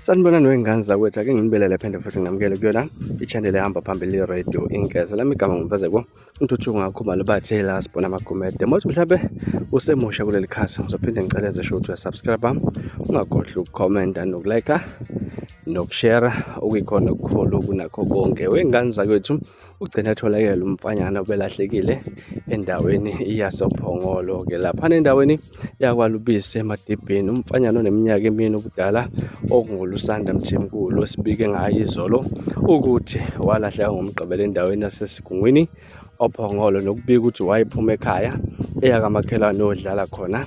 Sanibonani wey'ngane zakwethu, ake nginibelele phinde futhi nginamukele kuyona i-channel ehamba phambili i-radio Inketho. Lami igama ngumfezeko Ntuthuko ngakhumalo bathe la sibona amagumede. Mothi mhlawumbe usemusha kuleli khasi, ngizophinde ngiceleze sho ukuthi uyasubscribe, ungakhohlwa ukukhomenta nokulike nokushare, okuyikhona okukhulu kunakho konke. Wey'ngane zakwethu, ugcina etholakele umfanyana obelahlekile endaweni yasoPhongolo-ke laphana endaweni yakwaLubisi emadibhini. Umfanyana oneminyaka emine ubudala okunguLusanda Mthimkhulu, esibike ngayo izolo ukuthi walahleka ngomgqibelo endaweni yaseSigungwini oPhongolo, nokubika ukuthi wayephuma ekhaya eyakamakhelwane odlala khona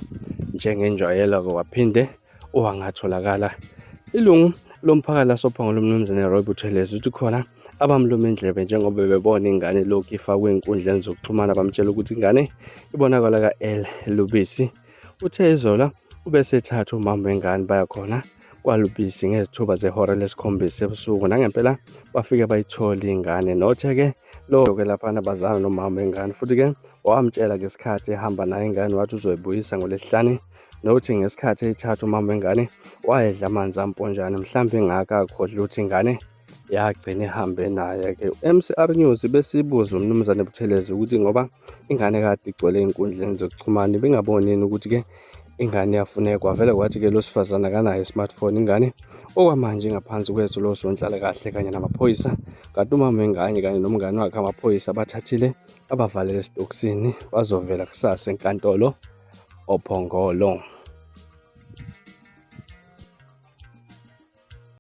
njengenjwayelo-ke, waphinde wangatholakala. Ilungu lomphakathi lasoPhongolo umnumzane Roy Buthelezi uthi khona abamluma indlebe njengoba bebona ingane lokhu ifakwe ey'nkundleni zokuxhumana, bamtshela ukuthi ingane ibonakala ka-L Lubisi. Uthe izolo ubesethatha umama wengane baya khona kwaLubisi ngezithuba zehora lesikhombisa ebusuku, nangempela bafike bayithole ingane. Nothe-ke lo-ke laphana bazana nomama wengane, futhi-ke wamtshela ngesikhathi ehamba nayo ingane wathi uzoyibuyisa ngoLwesihlanu. Nothi ngesikhathi eyithatha umama wengane wayedla amanzi amponjane, mhlawumbe engakakhohlwa ukuthi ingane yagcina ihambe naye-ke. MCR News besibuza umnumzane Buthelezi ukuthi ngoba ingane kade igcwele ey'nkundleni zokuxhumana bengabonini ukuthi-ke ingane yafuneka, kwavele kwathi-ke lo sifazane akanayo i-smartphone ingane okwamanje ingaphansi kweso lo sonhlalakahle kanye namaphoyisa. Kanti umama wengane kanye nomngane wakhe amaphoyisa bathathile abavalele esitokisini, bazovela kusasa enkantolo oPhongolo.